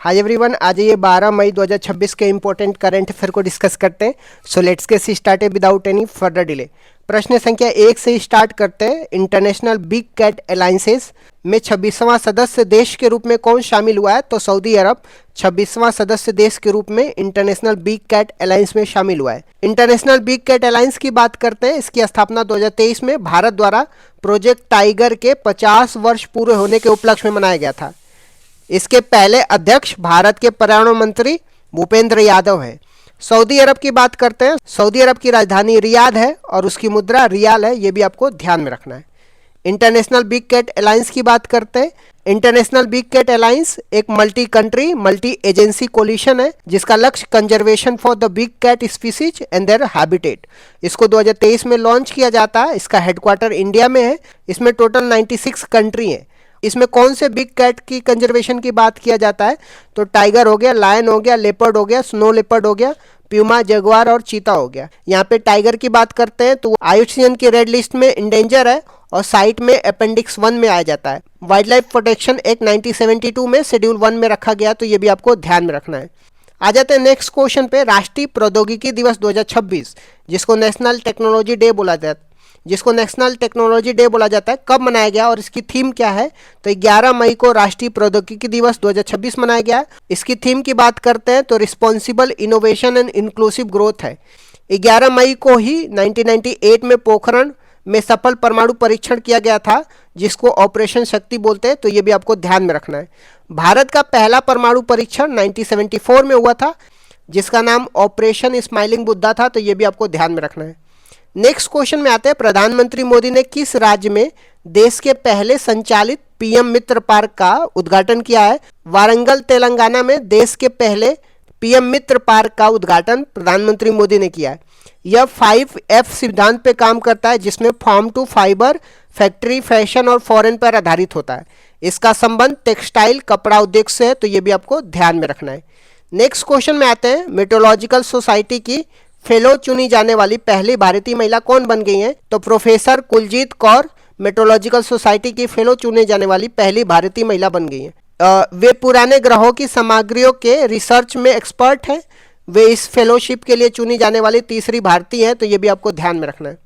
Hi everyone, आज ये 12 मई 2026 के इंपॉर्टेंट करंट अफेयर को डिस्कस करते हैं। So let's get started without any further delay. प्रश्न संख्या 1 से स्टार्ट करते हैं। इंटरनेशनल बिग कैट अलायंसेस में 26वां सदस्य देश के रूप में कौन शामिल हुआ है? तो सऊदी अरब 26वां सदस्य देश के रूप में इंटरनेशनल बिग कैट अलायंस में शामिल हुआ है। इंटरनेशनल बिग कैट अलायंस की बात करते हैं। इसकी स्थापना 2023 में भारत द्वारा प्रोजेक्ट टाइगर के 50 वर्ष पूरे होने के उपलक्ष्य में मनाया गया था। इसके पहले अध्यक्ष भारत के पर्यावरण मंत्री भूपेंद्र यादव हैं। सऊदी अरब की बात करते हैं। सऊदी अरब की राजधानी रियाद है और उसकी मुद्रा रियाल है, ये भी आपको ध्यान में रखना है। इंटरनेशनल बिग कैट अलायंस की बात करते हैं। इंटरनेशनल बिग कैट अलायंस एक multi country multi agency coalition है जिसका लक्ष्य conservation for the big cat species and their habitat. इसको 2023 में लॉन्च किया जाता है। इसका हेडक्वार्टर इंडिया में है। इसमें टोटल 96 कंट्री हैं। इसमें कौन से बिग कैट की कंजर्वेशन की बात किया जाता है? तो टाइगर हो गया, लायन हो गया, लेपर्ड हो गया, स्नो लेपर्ड हो गया, प्यूमा, जगुआर और चीता हो गया। यहाँ पे टाइगर की बात करते हैं तो IUCN की रेड लिस्ट में इंडेंजर है और साइट में अपेंडिक्स 1 में आ जाता है। वाइल्ड लाइफ प्रोटेक्शन एक्ट 1972 में शेड्यूल 1 में रखा गया, तो ये भी आपको ध्यान में रखना है। आ जाते हैं नेक्स्ट क्वेश्चन पे। राष्ट्रीय प्रौद्योगिकी दिवस 2026 जिसको नेशनल टेक्नोलॉजी डे बोला जाता है, कब मनाया गया और इसकी थीम क्या है? तो 11 मई को राष्ट्रीय प्रौद्योगिकी दिवस 2026 मनाया गया। इसकी थीम की बात करते हैं तो responsible innovation and inclusive growth है। 11 मई को ही 1998 में पोखरण में सफल परमाणु परीक्षण किया गया था जिसको ऑपरेशन शक्ति बोलते हैं, तो ये भी आपको ध्यान में रखना है। भारत का पहला परमाणु परीक्षण 1974 में हुआ था जिसका नाम ऑपरेशन स्माइलिंग बुद्धा था, तो ये भी आपको ध्यान में रखना है। नेक्स्ट क्वेश्चन में आते हैं। प्रधानमंत्री मोदी ने किस राज्य में देश के पहले संचालित PM मित्र पार्क का उद्घाटन किया है? वारंगल तेलंगाना में देश के पहले PM मित्र पार्क का उद्घाटन प्रधानमंत्री मोदी ने किया है। यह 5F सिद्धांत पे काम करता है जिसमें farm to fibre, factory, fashion और फॉरेन पर आधारित होता है। इसका संबंध टेक्सटाइल कपड़ा उद्योग से है, तो ये भी आपको ध्यान में रखना है। नेक्स्ट क्वेश्चन में आते हैं। मेट्रोलॉजिकल सोसाइटी की फेलो चुनी जाने वाली पहली भारतीय महिला कौन बन गई हैं? तो professor Kuljeet Kaur meteorological society की फेलो चुने जाने वाली पहली भारतीय महिला बन गई हैं। वे पुराने ग्रहों की सामग्रियों के रिसर्च में एक्सपर्ट हैं। वे इस फेलोशिप के लिए चुनी जाने वाली तीसरी भारतीय हैं, तो ये भी आपको ध्यान में रखना है।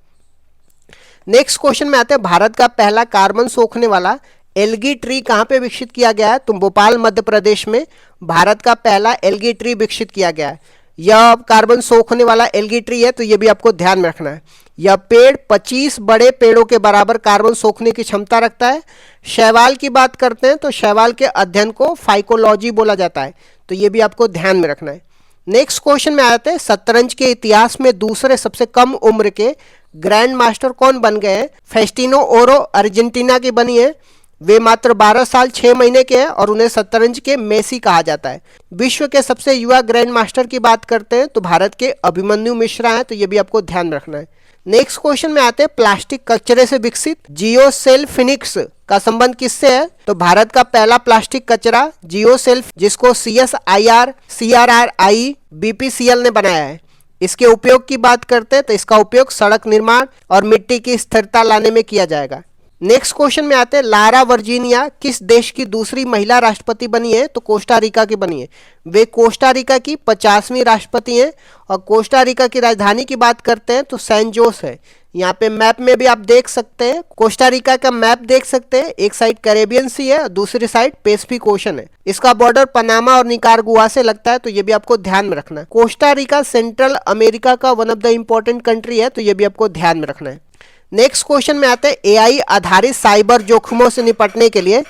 नेक्स्ट क्वेश्चन में आते हैं। भारत का पहला कार्बन सोखने वाला एल्गी ट्री कहाँ पे विकसित किया गया है? तो भोपाल मध्य प्रदेश में भारत का पहला एल्गी ट्री विकसित किया गया है। यह कार्बन सोखने वाला एल्गी ट्री है, तो ये भी आपको ध्यान में रखना है। यह पेड़ 25 बड़े पेड़ों के बराबर कार्बन सोखने की क्षमता रखता है। शैवाल की बात करते हैं तो शैवाल के अध्ययन को फाइकोलॉजी बोला जाता है, तो ये भी आपको ध्यान में रखना है। नेक्स्ट क्वेश्चन में आते हैं। शतरंज के इतिहास में दूसरे सबसे कम उम्र के ग्रैंड मास्टर कौन बन गए हैं? फेस्टिनो ओरो अर्जेंटीना की बनी है। वे मात्र 12 साल 6 महीने के हैं और उन्हें शतरंज के मेसी कहा जाता है। विश्व के सबसे युवा ग्रैंड मास्टर की बात करते हैं तो भारत के अभिमन्यु मिश्रा हैं, तो ये भी आपको ध्यान रखना है। नेक्स्ट क्वेश्चन में आते हैं। प्लास्टिक कचरे से विकसित जियोसेल फिनिक्स का संबंध किससे है? तो भारत का पहला प्लास्टिक कचरा जियोसेल जिसको CSIR, CRRI, BPCL ने बनाया है। इसके उपयोग की बात करते हैं तो इसका उपयोग सड़क निर्माण और मिट्टी की स्थिरता लाने में किया जाएगा। नेक्स्ट क्वेश्चन में आते हैं। लारा वर्जीनिया किस देश की दूसरी महिला राष्ट्रपति बनी है? तो कोस्टा रिका की बनी है। वे कोस्टा रिका की 50वीं राष्ट्रपति हैं और कोस्टा रिका की राजधानी की बात करते हैं तो सैन जोस है। यहाँ पे मैप में भी आप देख सकते हैं, कोस्टा रिका का मैप देख सकते हैं। एक साइड कैरेबियन सी है, दूसरी साइड पैसिफिक ओशन है। इसका बॉर्डर पनामा और निकारागुआ से लगता है, तो ये भी आपको ध्यान में रखना है। कोस्टा रिका सेंट्रल अमेरिका का one of the important country है, तो ये भी आपको ध्यान में रखना है। नेक्स्ट क्वेश्चन में आते हैं। AI आधारित साइबर जोखिमों से निपटने के लिए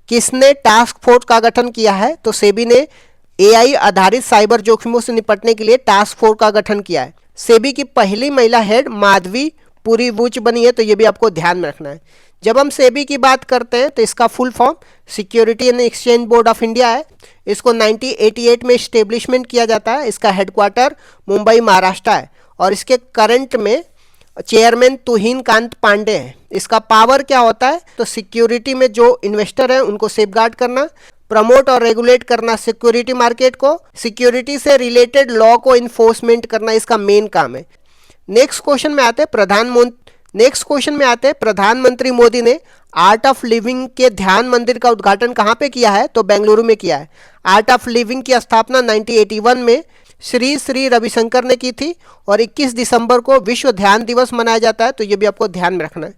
किसने टास्क फोर्स का गठन किया है? तो सेबी ने AI आधारित साइबर जोखिमों से निपटने के लिए टास्क फोर्स का गठन किया है। सेबी की पहली महिला हेड माधवी पुरीवुच बनी है, तो ये भी आपको ध्यान में रखना है। जब हम सेबी की बात करते हैं तो इसका full form security and exchange board of India है। इसको 1988 में स्टेब्लिशमेंट किया जाता है। इसका हेडक्वार्टर मुंबई महाराष्ट्र है और इसके करंट में चेयरमैन तुहिन कांत पांडे हैं। इसका पावर क्या होता है? तो सिक्योरिटी में जो इन्वेस्टर हैं उनको सेफगार्ड करना, प्रमोट और रेगुलेट करना सिक्योरिटी मार्केट को, सिक्योरिटी से रिलेटेड लॉ को इन्फोर्समेंट करना इसका मेन काम है। नेक्स्ट क्वेश्चन में आते हैं। नेक्स्ट क्वेश्चन में आते हैं, प्रधानमंत्री मोदी ने आर्ट ऑफ लिविंग के ध्यान मंदिर का उद्घाटन कहाँ पे किया है? तो बेंगलुरु में किया है। आर्ट ऑफ लिविंग की स्थापना 1981 में श्री श्री रविशंकर ने की थी और 21 दिसंबर को विश्व ध्यान दिवस मनाया जाता है, तो ये भी आपको ध्यान में रखना है।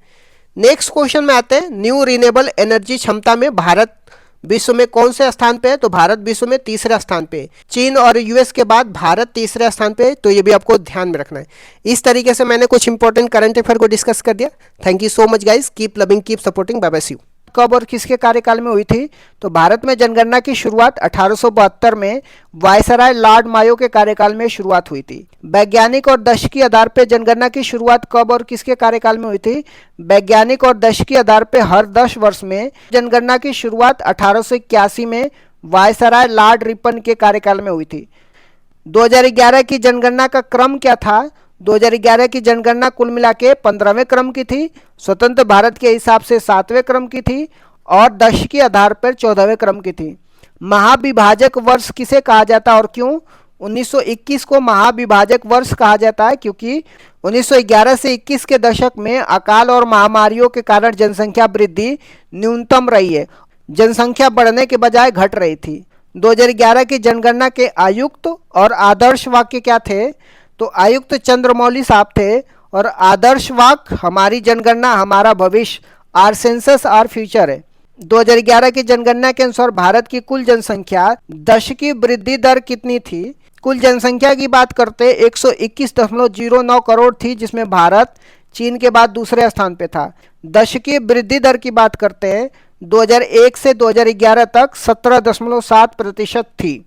नेक्स्ट क्वेश्चन में आते हैं, न्यू रिन्यूएबल एनर्जी क्षमता में भारत विश्व में कौन से स्थान पे है? तो भारत विश्व में तीसरे स्थान पे है। चीन और यूएस के बाद भारत तीसरे स्थान पे है, तो ये भी आपको ध्यान में रखना है। इस तरीके से मैंने कुछ इंपॉर्टेंट करंट अफेयर को डिस्कस कर दिया। Thank you so much guys, keep loving, keep supporting, bye bye, see you. कब और किसके कार्यकाल में हुई थी? तो भारत में जनगणना की शुरुआत 1872 में वायसराय लॉर्ड मायो के कार्यकाल में शुरुआत हुई थी। वैज्ञानिक और दशकीय आधार पर जनगणना की शुरुआत कब और किसके कार्यकाल में हुई थी? वैज्ञानिक और दशकीय आधार पर हर 10 वर्ष में जनगणना की शुरुआत 1881 में वायसराय लॉर्ड रिपन के कार्यकाल में हुई थी। 2011 की जनगणना का क्रम क्या था? 2011 की जनगणना कुल मिला के 15वें क्रम की थी, स्वतंत्र भारत के हिसाब से 7वें क्रम की थी और दशकीय आधार पर 14वें क्रम की थी। महाविभाजक वर्ष किसे कहा जाता है और क्यों? 1921 को महाविभाजक वर्ष कहा जाता है क्योंकि 1911 से 21 के दशक में अकाल और महामारियों के कारण जनसंख्या वृद्धि न्यूनतम रही है, जनसंख्या बढ़ने के बजाय घट रही थी। 2011 की जनगणना के आयुक्त और आदर्श वाक्य क्या थे? तो आयुक्त चंद्रमौली साहब थे और आदर्श वाक्य हमारी जनगणना हमारा भविष्य, आर सेंसस आर फ्यूचर है। 2011 की जनगणना के अनुसार भारत की कुल जनसंख्या दशकीय वृद्धि दर कितनी थी? कुल जनसंख्या की बात करते 121.09 करोड़ थी, जिसमें भारत चीन के बाद दूसरे स्थान पे था। दशकीय वृद्धि दर की बात करते हैं 2001 से 2011 तक 17.7% थी।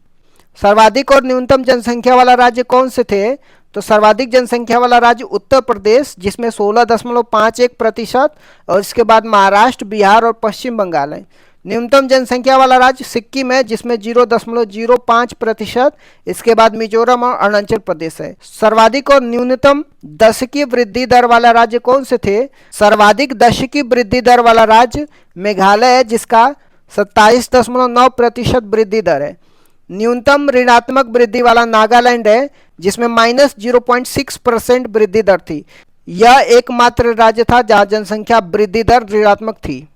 सर्वाधिक और न्यूनतम जनसंख्या वाला राज्य कौन से थे? तो सर्वाधिक जनसंख्या वाला राज्य उत्तर प्रदेश, जिसमें 16.51% और इसके बाद महाराष्ट्र, बिहार और पश्चिम बंगाल है। न्यूनतम जनसंख्या वाला राज्य सिक्किम है, जिसमें 0.05%, इसके बाद मिजोरम और अरुणाचल प्रदेश है। सर्वाधिक और न्यूनतम दशकीय वृद्धि दर वाला राज्य कौन से थे? सर्वाधिक दशकीय वृद्धि दर वाला राज्य मेघालय है, जिसका 27.9% वृद्धि दर है। न्यूनतम ऋणात्मक वृद्धि वाला नागालैंड है, जिसमें -0.6% वृद्धि दर थी। यह एकमात्र राज्य था जहां जनसंख्या वृद्धि दर ऋणात्मक थी।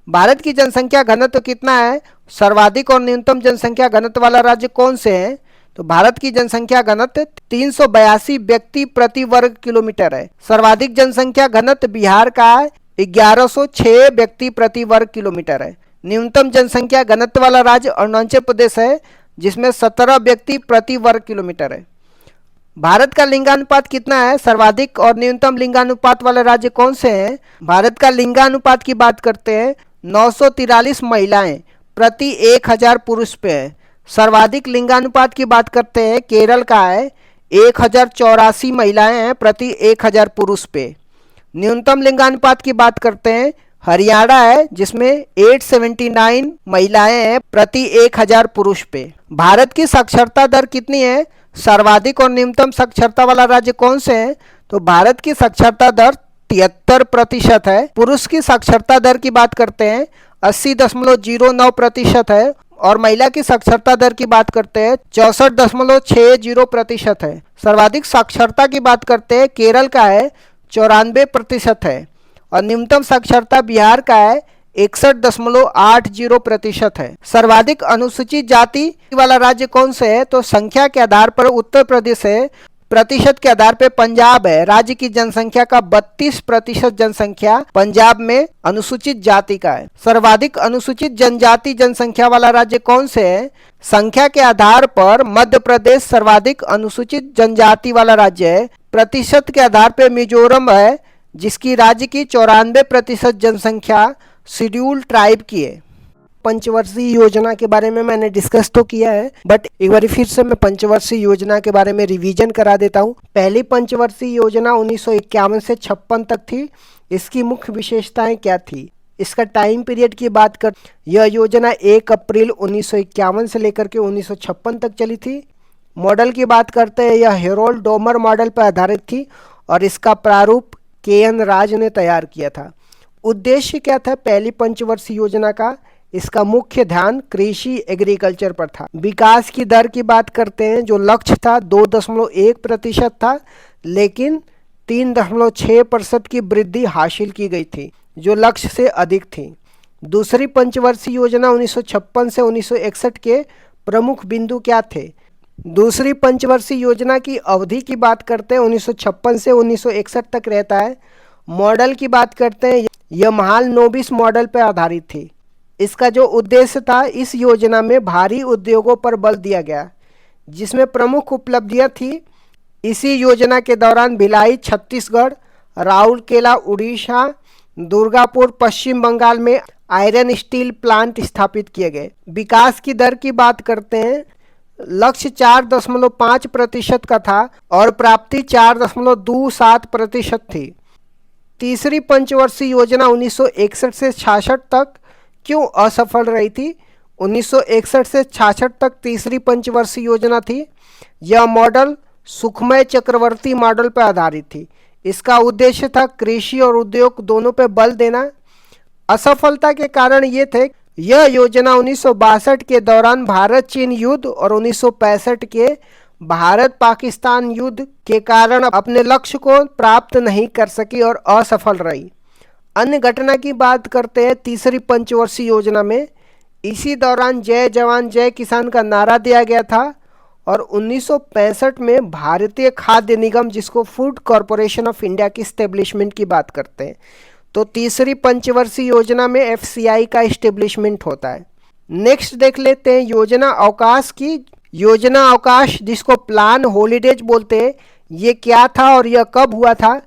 भारत की जनसंख्या घनत्व कितना है? सर्वाधिक और न्यूनतम जनसंख्या घनत्व वाला राज्य कौन से हैं? तो भारत की जनसंख्या घनत्व 382 व्यक्ति प्रति वर्ग किलोमीटर है। सर्वाधिक जनसंख्या घनत्व बिहार का है, 1106 व्यक्ति प्रति वर्ग किलोमीटर है। न्यूनतम जनसंख्या घनत्व वाला राज्य अरुणाचल प्रदेश है, जिसमें 17 व्यक्ति प्रति वर्ग किलोमीटर है। भारत का लिंगानुपात कितना है? सर्वाधिक और न्यूनतम लिंगानुपात वाले राज्य कौन से हैं? भारत का लिंगानुपात की बात करते हैं 943 महिलाएं प्रति 1000 पुरुष पे है। सर्वाधिक लिंगानुपात की बात करते हैं केरल का है, 1084 महिलाएं हैं प्रति 1000 पुरुष पे। न्यूनतम लिंगानुपात की बात करते हैं हरियाणा है, जिसमें 879 महिलाएं हैं प्रति 1000 पुरुष पे। भारत की साक्षरता दर कितनी है? सर्वाधिक और न्यूनतम साक्षरता वाला राज्य कौन से हैं? तो भारत की साक्षरता दर 73% है। पुरुष की साक्षरता दर की बात करते हैं 80.09% है और महिला की साक्षरता दर की बात करते हैं 64.60% है। सर्वाधिक साक्षरता की बात करते हैं केरल का है 94% है और न्यूनतम साक्षरता बिहार का है 61.80% है। सर्वाधिक अनुसूचित जाति वाला राज्य कौन से है? तो संख्या के आधार पर उत्तर प्रदेश है, प्रतिशत के आधार पर पंजाब है। राज्य की जनसंख्या का 32% जनसंख्या पंजाब में अनुसूचित जाति का है। सर्वाधिक अनुसूचित जनजाति जनसंख्या वाला राज्य कौन से है? संख्या के आधार पर मध्य प्रदेश सर्वाधिक अनुसूचित जनजाति वाला राज्य है। प्रतिशत के आधार पर मिजोरम है, जिसकी राज्य की 94% जनसंख्या शेड्यूल ट्राइब की है। पंचवर्षीय योजना के बारे में मैंने डिस्कस तो किया है, बट एक बार फिर से मैं पंचवर्षीय योजना के बारे में रिवीजन करा देता हूँ। पहली पंचवर्षीय योजना 1951 से 56 तक थी। इसकी मुख्य विशेषताएं क्या थी? इसका टाइम पीरियड की बात कर, यह योजना 1 अप्रैल 1951 से लेकर के 1956 तक चली थी। मॉडल की बात करते हैं, यह हेरोल्ड डोमर मॉडल पर आधारित थी और इसका प्रारूप KN राज ने तैयार किया था। उद्देश्य क्या था पहली पंचवर्षीय योजना का? इसका मुख्य ध्यान कृषि एग्रीकल्चर पर था। विकास की दर की बात करते हैं, जो लक्ष्य था 2.1% था, लेकिन 3.6% की वृद्धि हासिल की गई थी, जो लक्ष्य से अधिक थी। दूसरी पंचवर्षीय योजना 1956 से 1961 के प्रमुख बिंदु क्या थे? दूसरी पंचवर्षीय योजना की अवधि की बात करते हैं 1956 से 1961 तक रहता है। मॉडल की बात करते हैं, यह महाल नोबिस मॉडल पर आधारित थी। इसका जो उद्देश्य था, इस योजना में भारी उद्योगों पर बल दिया गया, जिसमें प्रमुख उपलब्धियां थी। इसी योजना के दौरान भिलाई छत्तीसगढ़, राउरकेला उड़ीसा, दुर्गापुर पश्चिम बंगाल में आयरन स्टील प्लांट स्थापित किए गए। विकास की दर की बात करते हैं, लक्ष्य 4.5% का था और प्राप्ति 4.27% थी। तीसरी पंचवर्षीय योजना 1961 से 66 तक क्यों असफल रही थी? 1961 से 66 तक तीसरी पंचवर्षीय योजना थी। यह मॉडल सुखमय चक्रवर्ती मॉडल पर आधारित थी। इसका उद्देश्य था कृषि और उद्योग दोनों पर बल देना। असफलता के कारण ये थे, यह योजना 1962 के दौरान भारत चीन युद्ध और 1965 के भारत पाकिस्तान युद्ध के कारण अपने लक्ष्य को प्राप्त नहीं कर सकी और असफल रही। अन्य घटना की बात करते हैं तीसरी पंचवर्षीय योजना में। इसी दौरान जय जवान जय किसान का नारा दिया गया था और 1965 में भारतीय खाद्य निगम, जिसको फूड कॉरपोरेशन ऑफ इंडिया की स्टेब्लिशमेंट की बात करते हैं, तो तीसरी पंचवर्षीय योजना में एफसीआई का इस्टेब्लिशमेंट होता है। नेक्स्ट देख लेते हैं योजना अवकाश की। योजना अवकाश, जिसको प्लान हॉलीडेज बोलते हैं, ये क्या था और यह कब हुआ था?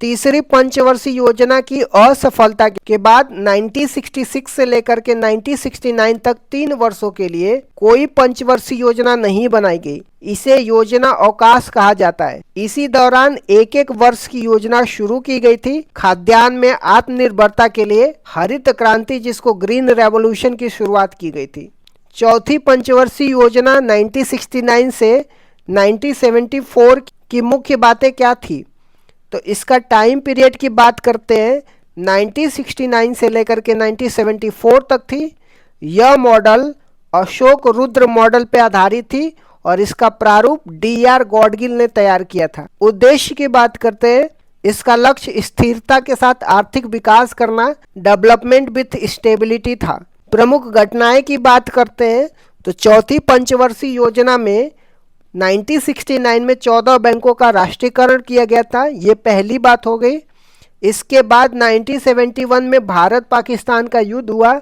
तीसरी पंचवर्षीय योजना की असफलता के बाद 1966 से लेकर के 1969 तक 3 वर्षों के लिए कोई पंचवर्षीय योजना नहीं बनाई गई। इसे योजना अवकाश कहा जाता है। इसी दौरान एक एक वर्ष की योजना शुरू की गई थी। खाद्यान्न में आत्मनिर्भरता के लिए हरित क्रांति, जिसको ग्रीन रेवोल्यूशन की शुरुआत की गई थी। चौथी पंचवर्षीय योजना 1969 से 1974 की मुख्य बातें क्या थी? तो इसका टाइम पीरियड की बात करते हैं, 1969 से लेकर के 1974 तक थी। यह मॉडल अशोक रुद्र मॉडल पर आधारित थी और इसका प्रारूप डीआर गॉडगिल ने तैयार किया था। उद्देश्य की बात करते हैं, इसका लक्ष्य स्थिरता के साथ आर्थिक विकास करना, डेवलपमेंट विथ स्टेबिलिटी था। प्रमुख घटनाएं की बात करते हैं तो चौथी पंचवर्षीय योजना में 1969 में 14 बैंकों का राष्ट्रीयकरण किया गया था। ये पहली बात हो गई। इसके बाद 1971 में भारत पाकिस्तान का युद्ध हुआ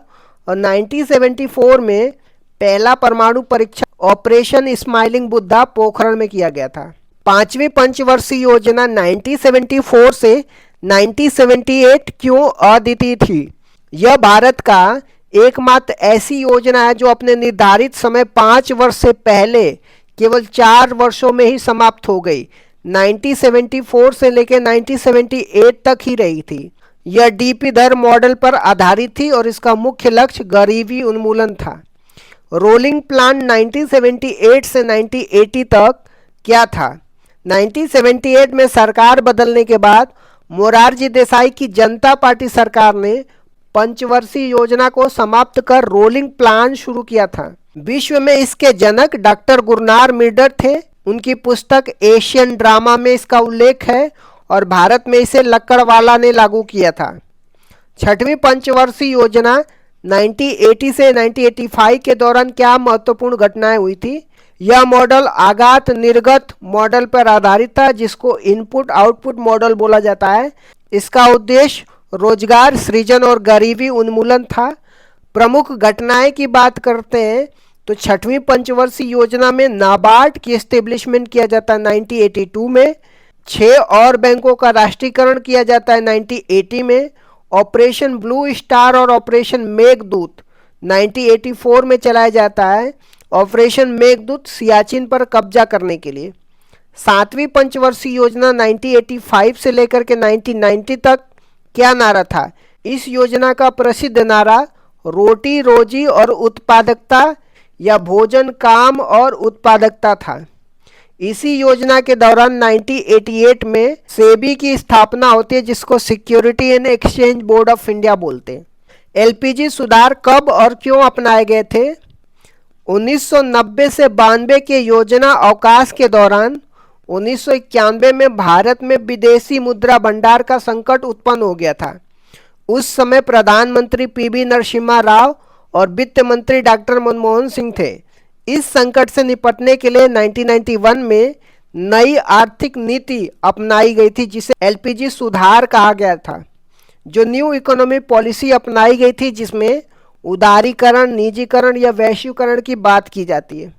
और 1974 में पहला परमाणु परीक्षण ऑपरेशन स्माइलिंग बुद्धा पोखरण में किया गया था। पांचवी पंचवर्षीय योजना 1974 से 1978 क्यों अद्वितीय थी? यह भारत का एकमात्र ऐसी योजना है जो अपने निर्धारित समय 5 वर्ष से पहले केवल 4 वर्षों में ही समाप्त हो गई। 1974 से लेकर 1978 तक ही रही थी। यह डीपी दर मॉडल पर आधारित थी और इसका मुख्य लक्ष्य गरीबी उन्मूलन था। रोलिंग प्लान 1978 से 1980 तक क्या था? 1978 में सरकार बदलने के बाद मोरारजी देसाई की जनता पार्टी सरकार ने पंचवर्षीय योजना को समाप्त कर रोलिंग प्लान शुरू किया था। विश्व में इसके जनक डॉक्टर गुरनार मिर्डर थे। उनकी पुस्तक एशियन ड्रामा में इसका उल्लेख है और भारत में इसे लक्कड़वाला ने लागू किया था। छठवीं पंचवर्षीय योजना 1980 से 1985 के दौरान क्या महत्वपूर्ण घटनाएं हुई थी? यह मॉडल आगात निर्गत मॉडल पर आधारित था, जिसको इनपुट आउटपुट मॉडल बोला जाता है। इसका उद्देश्य रोजगार सृजन और गरीबी उन्मूलन था। प्रमुख घटनाएं की बात करते हैं तो छठवीं पंचवर्षीय योजना में नाबार्ड की एस्टेब्लिशमेंट किया जाता है 1982 में। 6 और बैंकों का राष्ट्रीयकरण किया जाता है 1980 में। ऑपरेशन ब्लू स्टार और ऑपरेशन मेघदूत 1984 में चलाया जाता है। ऑपरेशन मेघदूत सियाचिन पर कब्जा करने के लिए। 7वीं पंचवर्षीय योजना 1985 से लेकर के 1990 तक क्या नारा था? इस योजना का प्रसिद्ध नारा रोटी रोजी और उत्पादकता या भोजन काम और उत्पादकता था। इसी योजना के दौरान 1988 में सेबी की स्थापना होती है, जिसको security and exchange board of India बोलते हैं। एलपीजी सुधार कब और क्यों अपनाए गए थे? 1990 से 92 के योजना अवकाश के दौरान 1991 में भारत में विदेशी मुद्रा भंडार का संकट उत्पन्न हो गया था। उस समय प्रधानमंत्री पीवी नरसिम्हा राव और वित्त मंत्री डॉक्टर मनमोहन सिंह थे। इस संकट से निपटने के लिए 1991 में नई आर्थिक नीति अपनाई गई थी, जिसे एलपीजी सुधार कहा गया था। जो न्यू इकोनॉमी पॉलिसी अपनाई गई थी, जिसमें उदारीकरण, निजीकरण या वैश्वीकरण की बात की जाती है।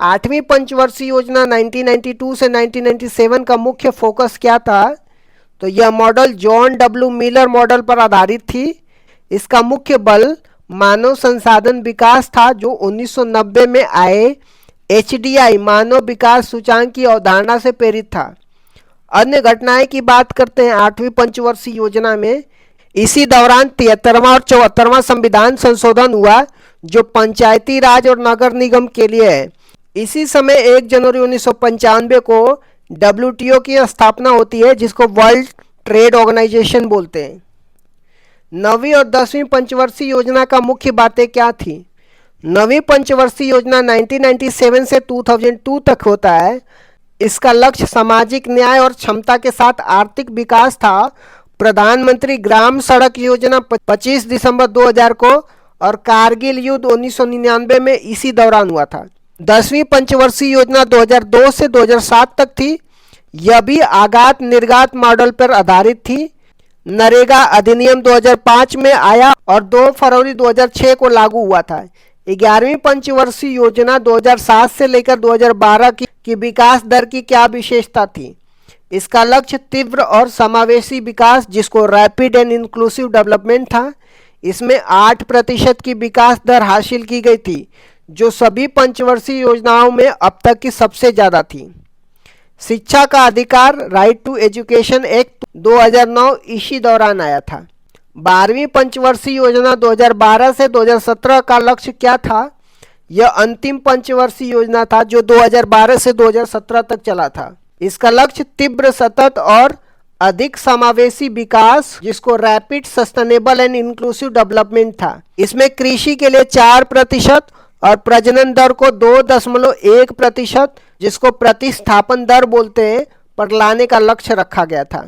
8वीं पंचवर्षीय योजना 1992 से 1997 का मुख्य फोकस क्या था? तो यह model John W Miller model पर आधारित थी। इसका मुख्य बल मानव संसाधन विकास था, जो 1990 में आए एचडीआई मानव विकास सूचांक की अवधारणा से प्रेरित था। अन्य घटनाएं की बात करते हैं 8वीं पंचवर्षीय योजना में। इसी दौरान 73वां और 74वां संविधान संशोधन हुआ, जो पंचायती राज और नगर निगम के लिए है। इसी समय 1 जनवरी 1995 को डब्ल्यूटीओ की स्थापना होती है, जिसको वर्ल्ड ट्रेड ऑर्गेनाइजेशन बोलते हैं। 9वीं और 10वीं पंचवर्षीय योजना का मुख्य बातें क्या थी? 9वीं पंचवर्षीय योजना 1997 से 2002 तक होता है। इसका लक्ष्य सामाजिक न्याय और क्षमता के साथ आर्थिक विकास था। प्रधानमंत्री ग्राम सड़क योजना 25 दिसंबर 2000 को और कारगिल युद्ध 1999 में इसी दौरान हुआ था। 10वीं पंचवर्षीय योजना 2002 से 2007 तक थी। यह भी आगात निर्गात मॉडल पर आधारित थी। नरेगा अधिनियम 2005 में आया और 2 फरवरी 2006 को लागू हुआ था। 11वीं पंचवर्षीय योजना 2007 से लेकर 2012 की विकास दर की क्या विशेषता थी? इसका लक्ष्य तीव्र और समावेशी विकास, जिसको रैपिड एंड इंक्लूसिव डेवलपमेंट था। इसमें 8% की विकास दर हासिल की गई थी, जो सभी पंचवर्षीय योजनाओं में अब तक की सबसे ज़्यादा थी। शिक्षा का अधिकार, राइट टू एजुकेशन एक्ट 2009 इसी दौरान आया था। 12वीं पंचवर्षीय योजना 2012 से 2017 का लक्ष्य क्या था? यह अंतिम पंचवर्षीय योजना था, जो 2012 से 2017 तक चला था। इसका लक्ष्य तीव्र, सतत और अधिक समावेशी विकास, जिसको rapid sustainable and inclusive development था। इसमें कृषि के लिए 4% और प्रजनन दर को 2.1%, जिसको प्रतिस्थापन दर बोलते हैं, पर लाने का लक्ष्य रखा गया था।